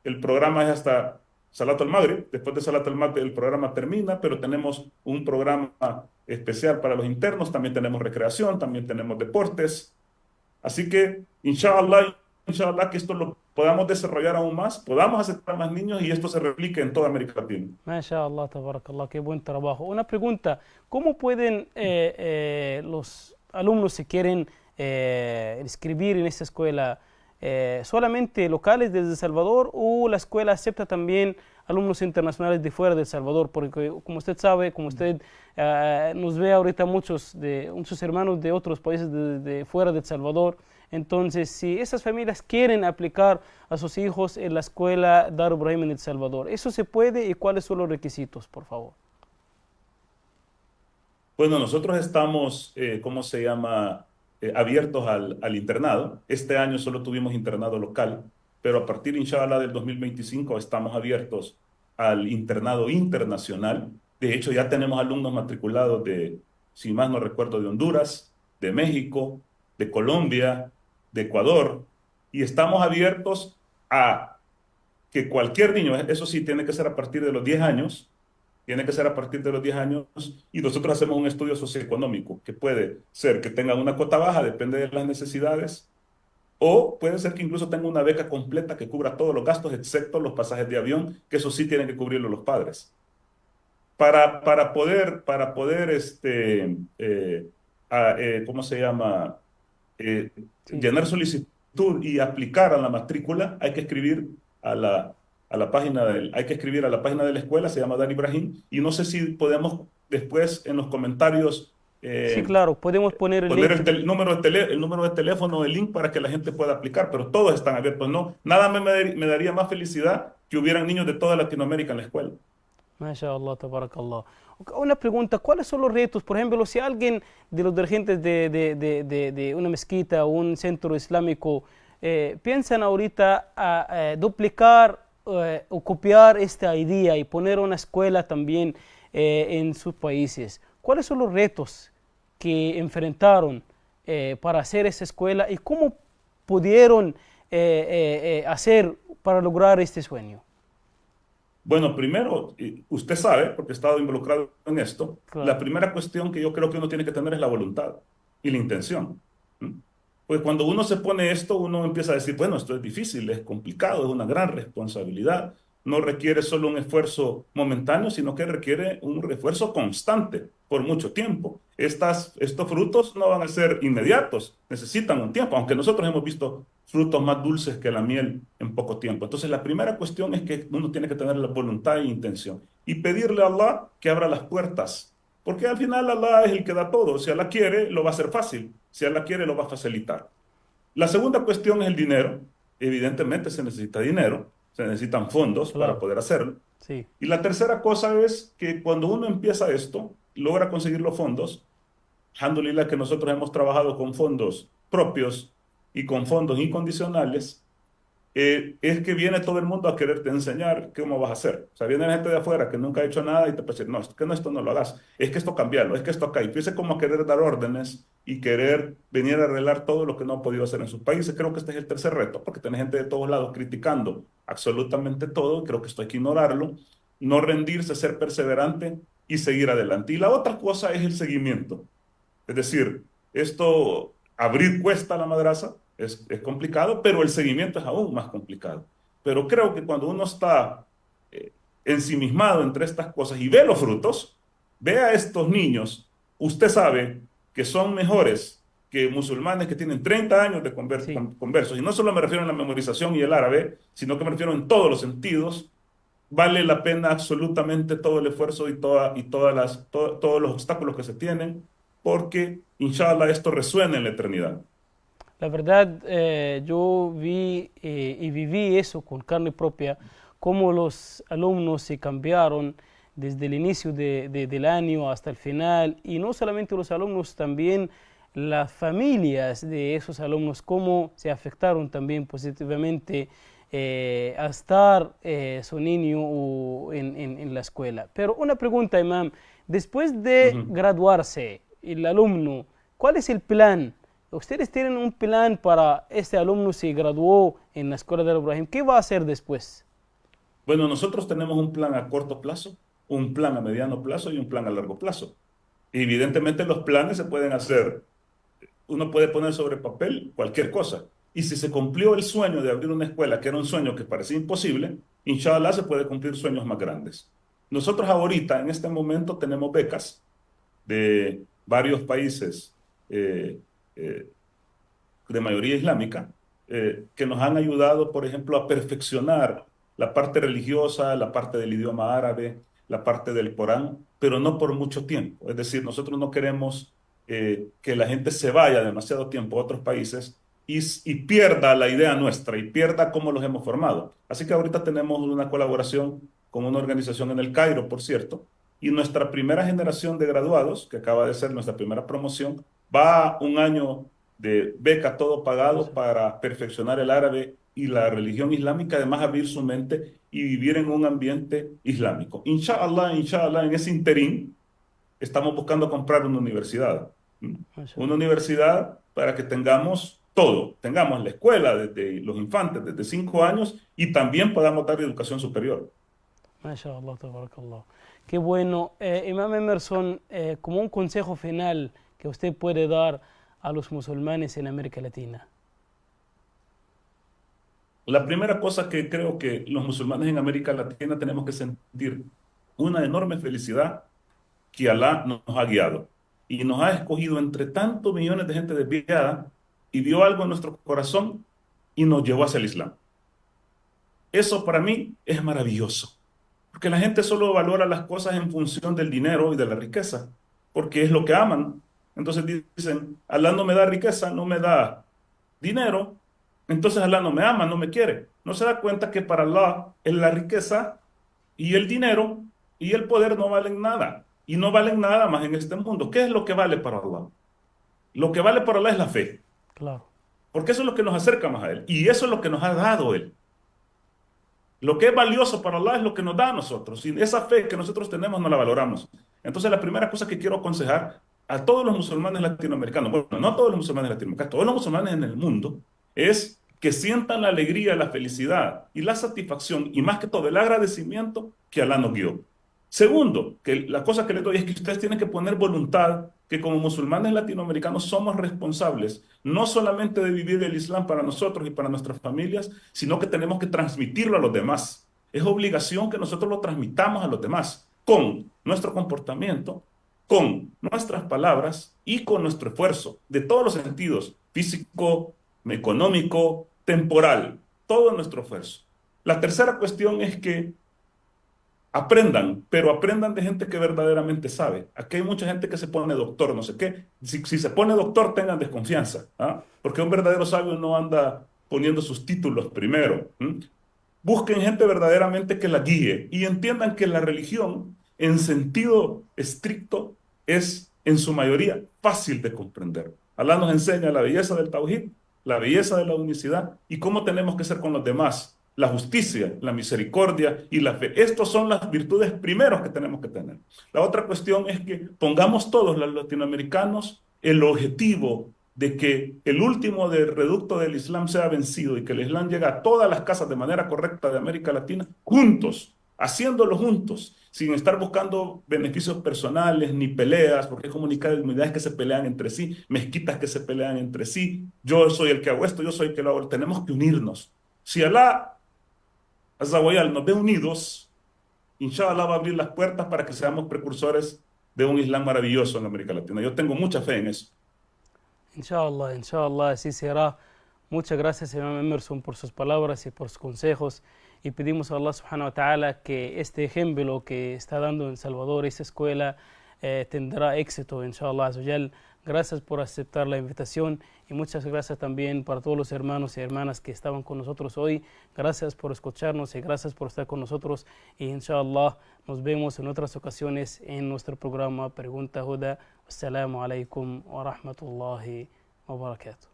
[SPEAKER 3] El programa es hasta Salat al-Maghrib. Después de Salat al-Maghrib el programa termina, pero tenemos un programa especial para los internos. También tenemos recreación, también tenemos deportes. Así que, inshallah, que esto lo podamos desarrollar aún más, podamos aceptar más niños y esto se replique en toda América Latina.
[SPEAKER 2] MashaAllah, tabarakallah, qué buen trabajo. Una pregunta, ¿cómo pueden los alumnos si quieren inscribir en esta escuela? ¿Solamente locales desde El Salvador o la escuela acepta también alumnos internacionales de fuera de El Salvador? Porque como usted sabe, como usted nos ve ahorita muchos hermanos de otros países de fuera de El Salvador. Entonces, si esas familias quieren aplicar a sus hijos en la escuela Dar Ibrahim en El Salvador, ¿eso se puede y cuáles son los requisitos, por favor?
[SPEAKER 3] Bueno, nosotros estamos, ¿cómo se llama? Abiertos al internado. Este año solo tuvimos internado local, pero a partir, inshallah, del 2025 estamos abiertos al internado internacional. De hecho, ya tenemos alumnos matriculados si más no recuerdo, de Honduras, de México, de Colombia, de Ecuador, y estamos abiertos a que cualquier niño, eso sí, tiene que ser a partir de los 10 años, tiene que ser a partir de los 10 años y nosotros hacemos un estudio socioeconómico que puede ser que tenga una cuota baja, depende de las necesidades, o puede ser que incluso tenga una beca completa que cubra todos los gastos, excepto los pasajes de avión, que eso sí tienen que cubrirlo los padres. Para poder ¿cómo se llama? Llenar solicitud y aplicar a la matrícula, hay que escribir a la página hay que escribir a la página de la escuela, se llama Dar Ibrahim, y no sé si podemos después en los comentarios
[SPEAKER 2] sí, claro, podemos poner el link.
[SPEAKER 3] el número de teléfono, el link para que la gente pueda aplicar, pero todos están abiertos. No, nada me daría más felicidad que hubieran niños de toda Latinoamérica en la escuela.
[SPEAKER 2] MashaAllah, tabarakallah. Una pregunta, ¿cuáles son los retos? Por ejemplo, si alguien de los dirigentes de una mezquita o un centro islámico piensan ahorita a duplicar o copiar esta idea y poner una escuela también en sus países, ¿cuáles son los retos que enfrentaron para hacer esa escuela y cómo pudieron hacer para lograr este sueño?
[SPEAKER 3] Bueno, primero, usted sabe, porque he estado involucrado en esto,
[SPEAKER 2] Claro.
[SPEAKER 3] la primera cuestión que yo creo que uno tiene que tener es la voluntad y la intención. Pues cuando uno se pone esto, uno empieza a decir, bueno, esto es difícil, es complicado, es una gran responsabilidad, no requiere solo un esfuerzo momentáneo, sino que requiere un esfuerzo constante por mucho tiempo. Estos frutos no van a ser inmediatos, necesitan un tiempo, aunque nosotros hemos visto frutos más dulces que la miel en poco tiempo. Entonces, la primera cuestión es que uno tiene que tener la voluntad e intención y pedirle a Allah que abra las puertas, porque al final Allah es el que da todo. Si Allah quiere, lo va a hacer fácil. Si Allah quiere, lo va a facilitar. La segunda cuestión es el dinero. Evidentemente se necesita dinero, se necesitan fondos para
[SPEAKER 2] Claro,
[SPEAKER 3] poder hacerlo.
[SPEAKER 2] sí,
[SPEAKER 3] Y la tercera cosa es que cuando uno empieza esto, logra conseguir los fondos. Alhamdulillah que nosotros hemos trabajado con fondos propios y con fondos incondicionales. Es que viene todo el mundo a quererte enseñar cómo vas a hacer. O sea, viene la gente de afuera que nunca ha hecho nada y te puede decir, no, es que no, esto no lo hagas, es que esto cambiarlo, es que esto acá. Y empieza como a querer dar órdenes y querer venir a arreglar todo lo que no ha podido hacer en sus países. Creo que este es el tercer reto, porque tenés gente de todos lados criticando absolutamente todo. Creo que esto hay que ignorarlo, no rendirse, ser perseverante y seguir adelante. Y la otra cosa es el seguimiento. Es decir, esto, abrir cuesta la madraza, es complicado, pero el seguimiento es aún más complicado. Pero creo que cuando uno está eh, ensimismado entre estas cosas y ve los frutos, ve a estos niños, usted sabe que son mejores que musulmanes que tienen 30 años de
[SPEAKER 2] sí.
[SPEAKER 3] conversos. Y no solo me refiero a la memorización y el árabe, sino que me refiero en todos los sentidos. Vale la pena absolutamente todo el esfuerzo y todos los obstáculos que se tienen, porque, inshallah, esto resuena en la eternidad.
[SPEAKER 2] La verdad, yo vi y viví eso con carne propia, cómo los alumnos se cambiaron desde el inicio del año hasta el final, y no solamente los alumnos, también las familias de esos alumnos, cómo se afectaron también positivamente a estar su niño en la escuela. Pero una pregunta, Imam, después de
[SPEAKER 3] Ujú.
[SPEAKER 2] graduarse, el alumno, ¿cuál es el plan? ¿Ustedes tienen un plan para este alumno si graduó en la escuela de Ibrahim? ¿Qué va a hacer después?
[SPEAKER 3] Bueno, nosotros tenemos un plan a corto plazo, un plan a mediano plazo y un plan a largo plazo. Evidentemente los planes se pueden hacer, uno puede poner sobre papel cualquier cosa. Y si se cumplió el sueño de abrir una escuela, que era un sueño que parecía imposible, inshallah se puede cumplir sueños más grandes. Nosotros ahorita, en este momento, tenemos becas de varios países eh, eh, de mayoría islámica, que nos han ayudado, por ejemplo, a perfeccionar la parte religiosa, la parte del idioma árabe, la parte del Corán, pero no por mucho tiempo. Es decir, nosotros no queremos que la gente se vaya demasiado tiempo a otros países y pierda la idea nuestra y pierda cómo los hemos formado. Así que ahorita tenemos una colaboración con una organización en el Cairo, por cierto, y nuestra primera generación de graduados, que acaba de ser nuestra primera promoción, va un año de beca todo pagado para perfeccionar el árabe y la religión islámica, además abrir su mente y vivir en un ambiente islámico. Inshallah, inshallah, en ese interín estamos buscando comprar una universidad. Una universidad para que tengamos todo, tengamos la escuela desde los infantes, desde 5 años, y también podamos dar educación superior.
[SPEAKER 2] MashaAllah, tabarakallah. Qué bueno. Imam Emerson, como un consejo final que usted puede dar a los musulmanes en América Latina.
[SPEAKER 3] La primera cosa que creo que los musulmanes en América Latina tenemos que sentir una enorme felicidad que Alá nos ha guiado y nos ha escogido entre tantos millones de gente desviada y vio algo en nuestro corazón y nos llevó hacia el Islam. Eso para mí es maravilloso, porque la gente solo valora las cosas en función del dinero y de la riqueza, porque es lo que aman. Entonces dicen, Alá no me da riqueza, no me da dinero, entonces Alá no me ama, no me quiere. No se da cuenta que para Alá la riqueza y el dinero y el poder no valen nada. Y no valen nada más en este mundo. ¿Qué es lo que vale para Alá? Lo que vale para Alá es la fe,
[SPEAKER 2] Claro.
[SPEAKER 3] porque eso es lo que nos acerca más a Él. Y eso es lo que nos ha dado Él. Lo que es valioso para Allah es lo que nos da a nosotros. Y esa fe que nosotros tenemos no la valoramos. Entonces, la primera cosa que quiero aconsejar a todos los musulmanes latinoamericanos, bueno, no a todos los musulmanes latinoamericanos, todos los musulmanes en el mundo, es que sientan la alegría, la felicidad y la satisfacción, y más que todo el agradecimiento que Alá nos guió. Segundo, que la cosa que les doy es que ustedes tienen que poner voluntad, que como musulmanes latinoamericanos somos responsables no solamente de vivir el Islam para nosotros y para nuestras familias, sino que tenemos que transmitirlo a los demás. Es obligación que nosotros lo transmitamos a los demás con nuestro comportamiento, con nuestras palabras y con nuestro esfuerzo, de todos los sentidos, físico, económico, temporal, todo nuestro esfuerzo. La tercera cuestión es que aprendan, pero aprendan de gente que verdaderamente sabe. Aquí hay mucha gente que se pone doctor, no sé qué. Si se pone doctor, tengan desconfianza, ¿ah? Porque un verdadero sabio no anda poniendo sus títulos primero. Busquen gente verdaderamente que la guíe y entiendan que la religión, en sentido estricto, es en su mayoría fácil de comprender. Alá nos enseña la belleza del tauhid, la belleza de la unicidad y cómo tenemos que ser con los demás. La justicia, la misericordia y la fe. Estas son las virtudes primeros que tenemos que tener. La otra cuestión es que pongamos todos los latinoamericanos el objetivo de que el último reducto del Islam sea vencido y que el Islam llegue a todas las casas de manera correcta de América Latina, juntos, haciéndolo juntos, sin estar buscando beneficios personales ni peleas, porque hay comunidades que se pelean entre sí, mezquitas que se pelean entre sí. Yo soy el que hago esto, yo soy el que lo hago. Tenemos que unirnos. Si Alá Azawayal nos ve unidos, inshallah va a abrir las puertas para que seamos precursores de un Islam maravilloso en América Latina. Yo tengo mucha fe en eso.
[SPEAKER 2] Inshallah, así será. Muchas gracias, Imam Emerson, por sus palabras y por sus consejos. Y pedimos a Allah subhanahu wa ta'ala que este ejemplo que está dando en Salvador, esta escuela, tendrá éxito, inshallah azawajal. Gracias por aceptar la invitación y muchas gracias también para todos los hermanos y hermanas que estaban con nosotros hoy. Gracias por escucharnos y gracias por estar con nosotros. Y inshallah nos vemos en otras ocasiones en nuestro programa Pregunta Huda. Assalamu alaikum wa rahmatullahi wa barakatuh.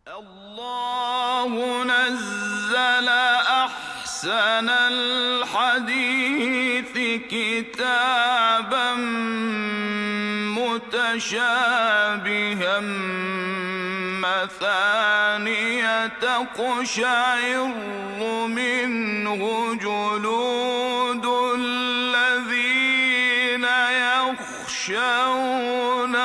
[SPEAKER 1] الله نزل أحسن الحديث كتابا متشابها مثانية تقشعر منه جلود الذين يخشون